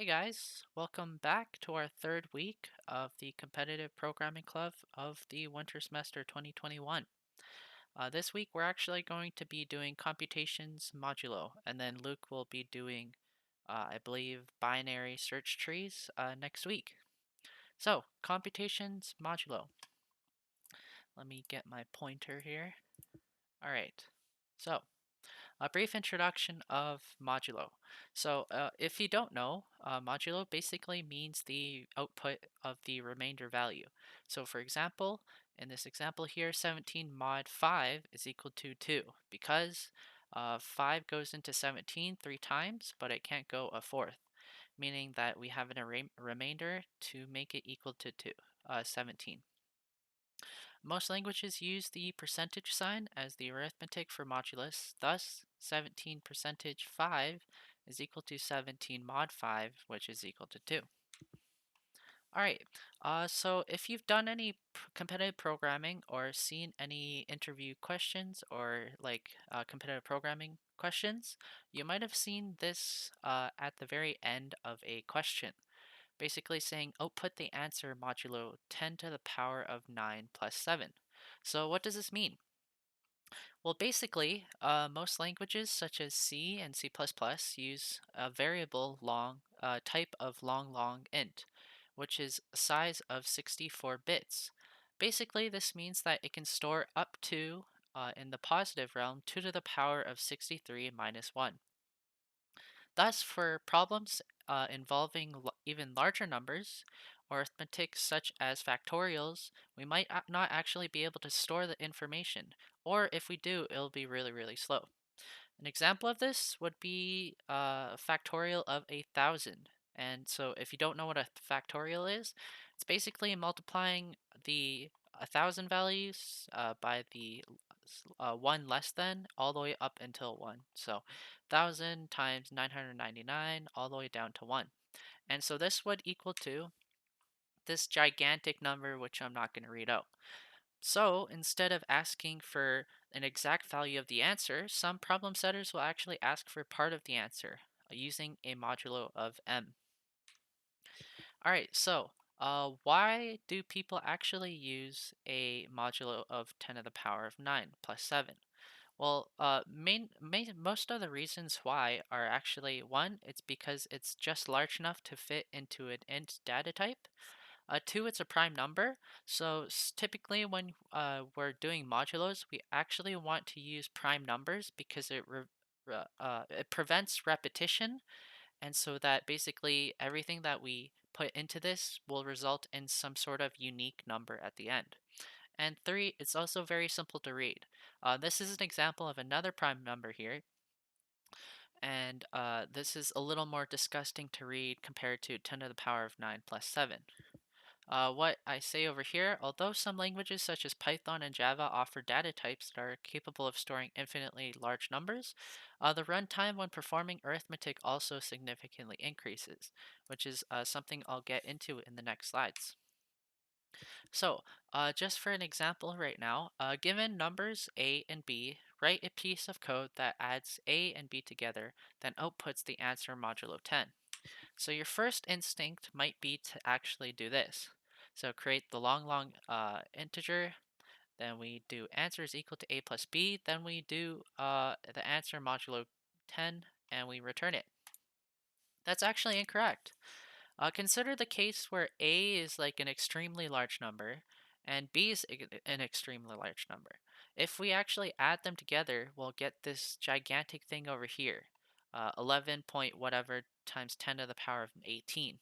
Hey guys, welcome back to our third week of the Competitive Programming Club of the winter semester 2021. This week we're actually going to be doing computations modulo, and then Luke will be doing, I believe, binary search trees next week. So, computations modulo. Let me get my pointer here. All right. So, a brief introduction of modulo. So if you don't know, modulo basically means the output of the remainder value. So for example, in this example here, 17 mod 5 is equal to 2 because 5 goes into 17 three times, but it can't go a fourth, meaning that we have a remainder to make it equal to 17. Most languages use the percentage sign as the arithmetic for modulus. Thus, 17 percentage 5 is equal to 17 mod 5, which is equal to 2. All right, so if you've done any competitive programming or seen any interview questions or competitive programming questions, you might have seen this at the very end of a question, basically saying output the answer modulo 10 to the power of 9 plus 7. So what does this mean? Well, basically, most languages such as C and C++ use a variable long type of long int, which is a size of 64 bits. Basically, this means that it can store up to, in the positive realm, 2 to the power of 63 minus 1. Thus, for problems involving even larger numbers, or arithmetic such as factorials, we might not actually be able to store the information, or if we do, it'll be really slow. An example of this would be a factorial of 1,000. And so if you don't know what a factorial is, it's basically multiplying the 1,000 values by the 1 less than all the way up until 1. So 1,000 times 999 all the way down to 1. And so this would equal to this gigantic number, which I'm not going to read out. So instead of asking for an exact value of the answer, some problem setters will actually ask for part of the answer using a modulo of m. All right, so why do people actually use a modulo of 10 to the power of 9 plus 7? Well, most of the reasons why are actually one, it's because it's just large enough to fit into an int data type. Two, it's a prime number. So typically when we're doing modulos, we actually want to use prime numbers because it prevents repetition, and so that basically everything that we put into this will result in some sort of unique number at the end. And three, it's also very simple to read. This is an example of another prime number here, and this is a little more disgusting to read compared to 10 to the power of 9 plus 7. What I say over here, although some languages such as Python and Java offer data types that are capable of storing infinitely large numbers, the runtime when performing arithmetic also significantly increases, which is something I'll get into in the next slides. So, just for an example right now, given numbers a and b, write a piece of code that adds a and b together, then outputs the answer modulo 10. So your first instinct might be to actually do this. So create the long integer, then we do answer is equal to a plus b, then we do the answer modulo 10, and we return it. That's actually incorrect. Consider the case where a is like an extremely large number and b is an extremely large number. If we actually add them together, we'll get this gigantic thing over here, 11 point whatever times 10 to the power of 18.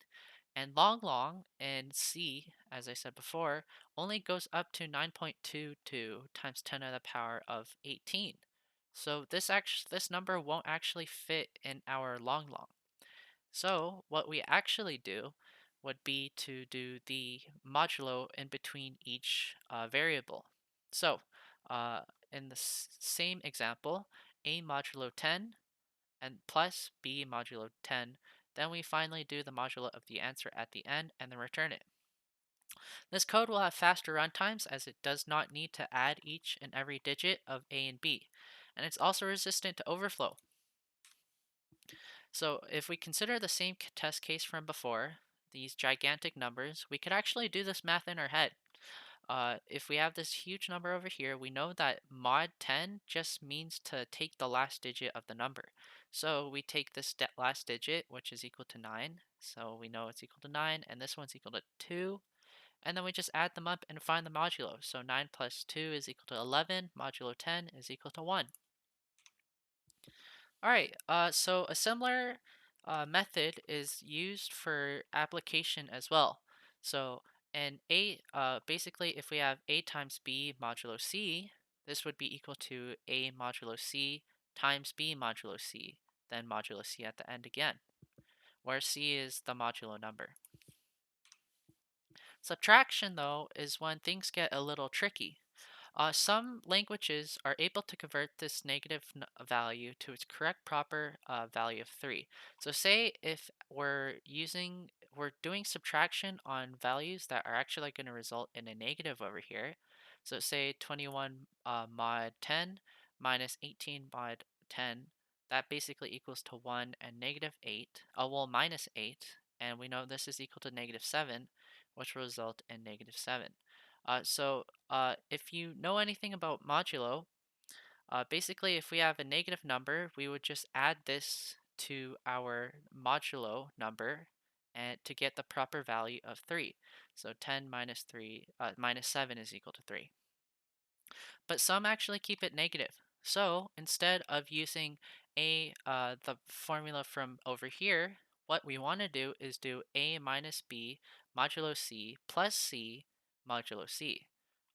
And long in C, as I said before, only goes up to 9.22 times 10 to the power of 18. So this number won't actually fit in our long. So what we actually do would be to do the modulo in between each variable. So uh, in the same example, a modulo 10 and plus b modulo 10, then we finally do the modulo of the answer at the end and then return it. This code will have faster runtimes as it does not need to add each and every digit of a and b, and it's also resistant to overflow. So if we consider the same test case from before, these gigantic numbers, we could actually do this math in our head. If we have this huge number over here, we know that mod 10 just means to take the last digit of the number. So we take this last digit, which is equal to 9. So we know it's equal to 9, and this one's equal to 2. And then we just add them up and find the modulo. So 9 plus 2 is equal to 11. Modulo 10 is equal to 1. All right, so a similar method is used for application as well. So basically, if we have a times b modulo c, this would be equal to a modulo c times b modulo c, then modulo c at the end again, where c is the modulo number. Subtraction, though, is when things get a little tricky. Some languages are able to convert this negative value to its correct proper value of 3. So say if we're doing subtraction on values that are actually going to result in a negative over here. So say 21 mod 10 minus 18 mod 10, that basically equals to 1 and negative 8. Well, minus 8, and we know this is equal to negative 7, which will result in negative 7. If you know anything about modulo, basically if we have a negative number, we would just add this to our modulo number and to get the proper value of 3. So 10 minus 3 minus 7 is equal to 3. But some actually keep it negative. So instead of using the formula from over here, what we want to do is do a minus b modulo c plus c modulo c.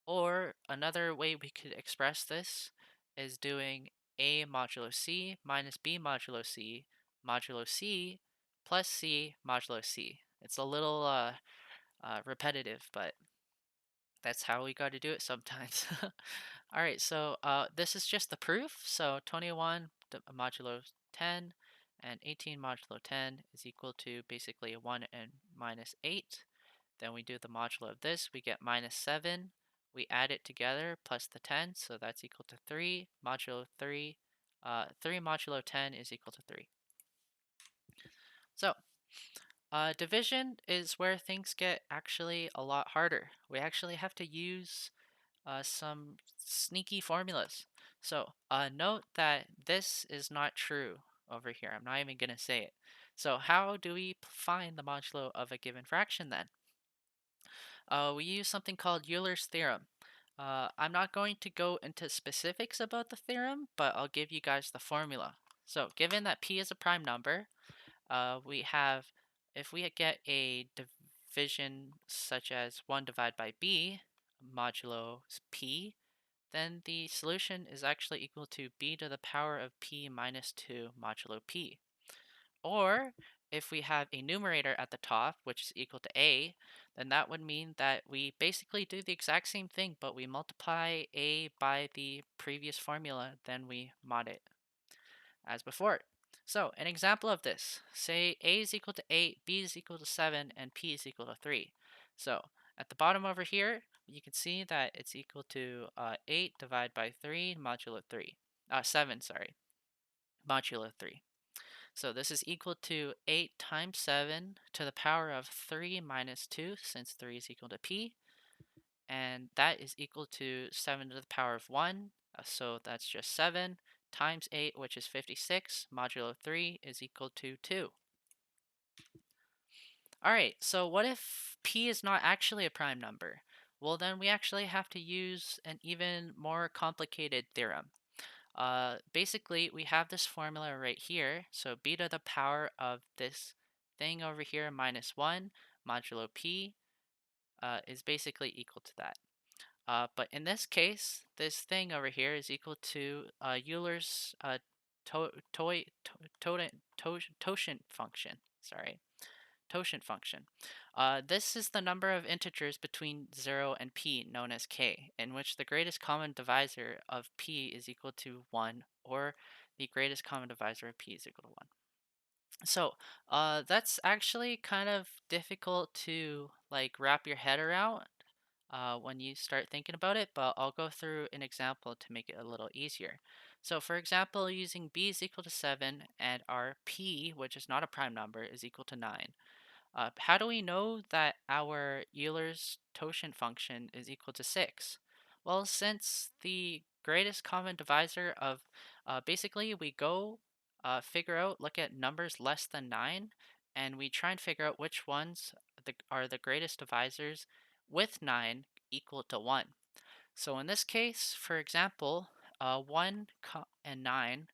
Or another way we could express this is doing a modulo c minus b modulo c plus c modulo c. It's a little repetitive, but that's how we got to do it sometimes. All right, so this is just the proof. So 21 modulo 10 and 18 modulo 10 is equal to basically 1 and minus 8. Then we do the modulo of this, we get minus 7. We add it together plus the 10, so that's equal to 3. Modulo 3, 3 modulo 10 is equal to 3. So division is where things get actually a lot harder. We actually have to use some sneaky formulas. So note that this is not true over here. I'm not even going to say it. So how do we find the modulo of a given fraction then? We use something called Euler's theorem. I'm not going to go into specifics about the theorem, but I'll give you guys the formula. So given that p is a prime number, we have, if we get a division such as 1 divided by b modulo p, then the solution is actually equal to b to the power of p minus 2 modulo p. Or if we have a numerator at the top, which is equal to a, then that would mean that we basically do the exact same thing, but we multiply a by the previous formula, then we mod it as before. So an example of this, say a is equal to 8, b is equal to 7, and p is equal to 3. So at the bottom over here, you can see that it's equal to 8 divided by 3 modulo 3. 7, sorry, modulo 3. So this is equal to 8 times 7 to the power of 3 minus 2, since 3 is equal to p. And that is equal to 7 to the power of 1. So that's just 7 times 8, which is 56. Modulo 3 is equal to 2. All right, so what if p is not actually a prime number? Well, then we actually have to use an even more complicated theorem. Basically, we have this formula right here. So b to the power of this thing over here minus 1 modulo p is basically equal to that. But in this case, this thing over here is equal to Euler's to to to totient function. Sorry, totient function. This is the number of integers between 0 and p, known as k, in which the greatest common divisor of p is equal to 1, or the greatest common divisor of p is equal to 1. So that's actually kind of difficult to like wrap your head around when you start thinking about it, but I'll go through an example to make it a little easier. So for example, using b is equal to 7 and our p, which is not a prime number, is equal to 9. How do we know that our Euler's totient function is equal to 6? Well, since the greatest common divisor of basically we go look at numbers less than 9, and we try and figure out which ones are the greatest divisors with 9 equal to 1. So in this case, for example, 1 and 9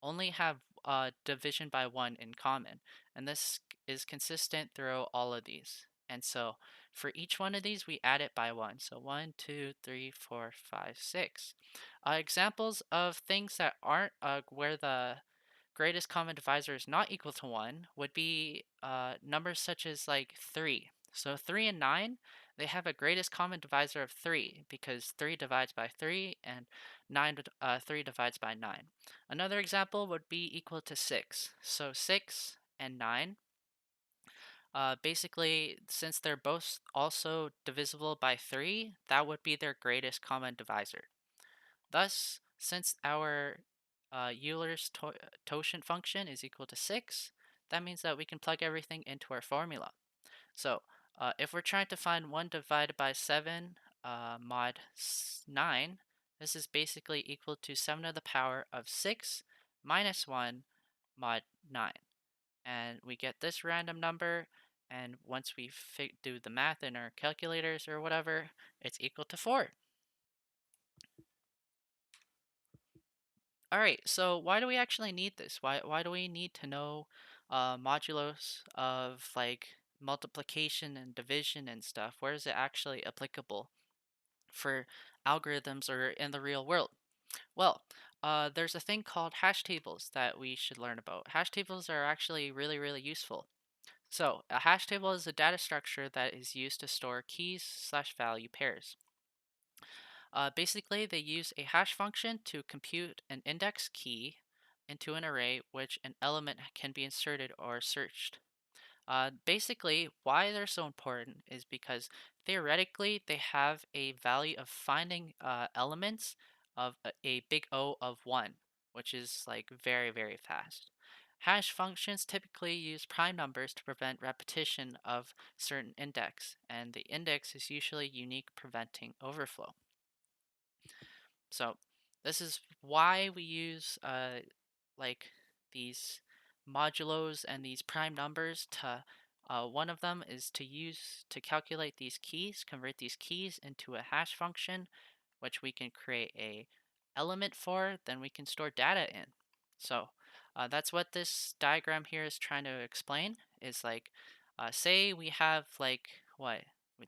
only have division by 1 in common, and this is consistent throughout all of these. And so for each one of these, we add it by 1. So 1, 2, 3, 4, 5, 6. Examples of things that aren't where the greatest common divisor is not equal to 1 would be numbers such as like 3. So 3 and 9, they have a greatest common divisor of 3 because 3 divides by 3 and 3 divides by 9. Another example would be equal to 6. So 6 and 9, basically, since they're both also divisible by 3, that would be their greatest common divisor. Thus, since our Euler's totient function is equal to 6, that means that we can plug everything into our formula. So if we're trying to find 1 divided by 7 mod 9, this is basically equal to 7 to the power of 6 minus 1 mod 9. And we get this random number, and once we do the math in our calculators or whatever, it's equal to 4. All right, so why do we actually need this? Why do we need to know modulos of like multiplication and division and stuff? Where is it actually applicable for algorithms or in the real world? Well, there's a thing called hash tables that we should learn about. Hash tables are actually really, really useful. So a hash table is a data structure that is used to store keys/value pairs. Basically, they use a hash function to compute an index key into an array which an element can be inserted or searched. Basically, why they're so important is because theoretically they have a value of finding elements of a big O of 1, which is like very, very fast. Hash functions typically use prime numbers to prevent repetition of certain index, and the index is usually unique, preventing overflow. So this is why we use like these modulos and these prime numbers to one of them is to use to calculate these keys, convert these keys into a hash function, which we can create a element for, then we can store data in. So that's what this diagram here is trying to explain is like, say we have like what?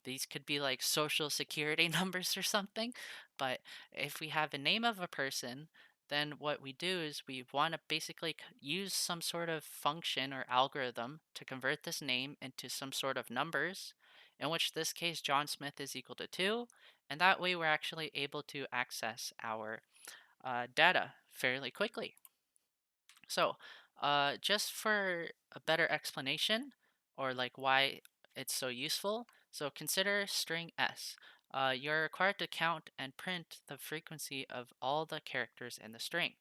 These could be like social security numbers or something, but if we have a name of a person, then what we do is we want to basically use some sort of function or algorithm to convert this name into some sort of numbers, in which this case John Smith is equal to 2, and that way we're actually able to access our data fairly quickly. So just for a better explanation, or like why it's so useful, so consider string s. You're required to count and print the frequency of all the characters in the string.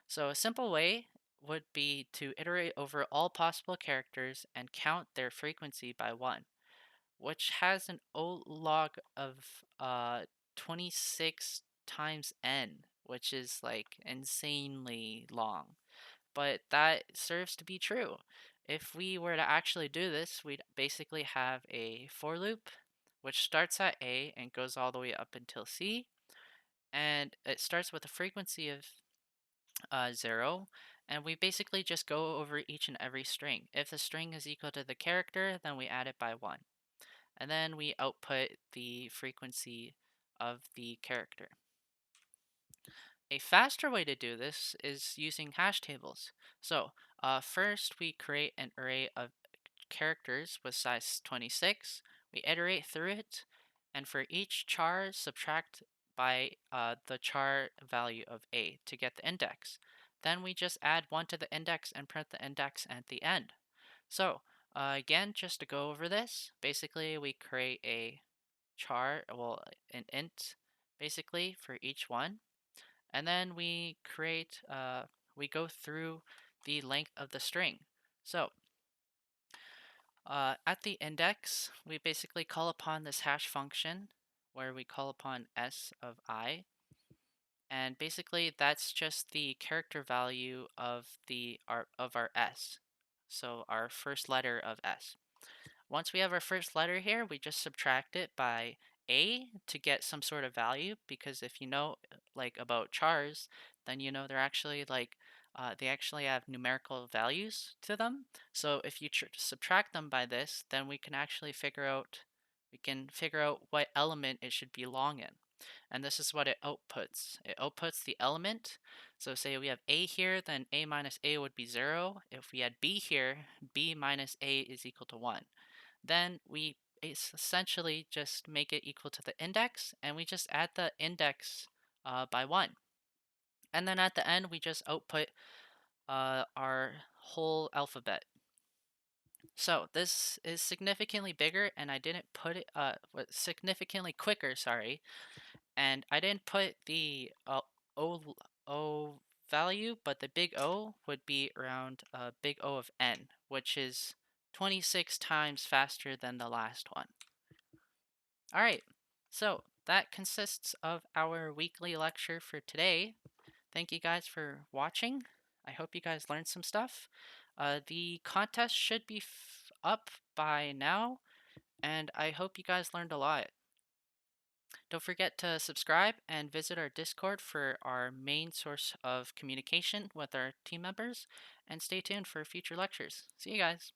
So a simple way would be to iterate over all possible characters and count their frequency by 1, which has an O log of 26 times n, which is like insanely long. But that serves to be true. If we were to actually do this, we'd basically have a for loop which starts at A and goes all the way up until C, and it starts with a frequency of 0, and we basically just go over each and every string. If the string is equal to the character, then we add it by 1, and then we output the frequency of the character. A faster way to do this is using hash tables. So first we create an array of characters with size 26. We iterate through it, and for each char subtract by the char value of A to get the index. Then we just add 1 to the index and print the index at the end. So again, just to go over this, basically we create a char, well, an int basically for each one. And then we go through the length of the string. So at the index, we basically call upon this hash function where we call upon s of I. And basically that's just the character value of our s. So our first letter of s. Once we have our first letter here, we just subtract it by a to get some sort of value, because if you know like about chars, then you know they're actually they actually have numerical values to them. So if you subtract them by this, then we can figure out what element it should belong in. And this is what it outputs. It outputs the element. So say we have a here, then a minus a would be 0. If we had b here, b minus a is equal to 1. Then we essentially just make it equal to the index, and we just add the index by 1. And then at the end, we just output our whole alphabet. So this is significantly bigger, and I didn't put it, significantly quicker, sorry. And I didn't put the O, O value, but the big O would be around big O of n, which is 26 times faster than the last one. All right, so that consists of our weekly lecture for today. Thank you guys for watching. I hope you guys learned some stuff. The contest should be up by now, and I hope you guys learned a lot. Don't forget to subscribe and visit our Discord for our main source of communication with our team members, and stay tuned for future lectures. See you guys.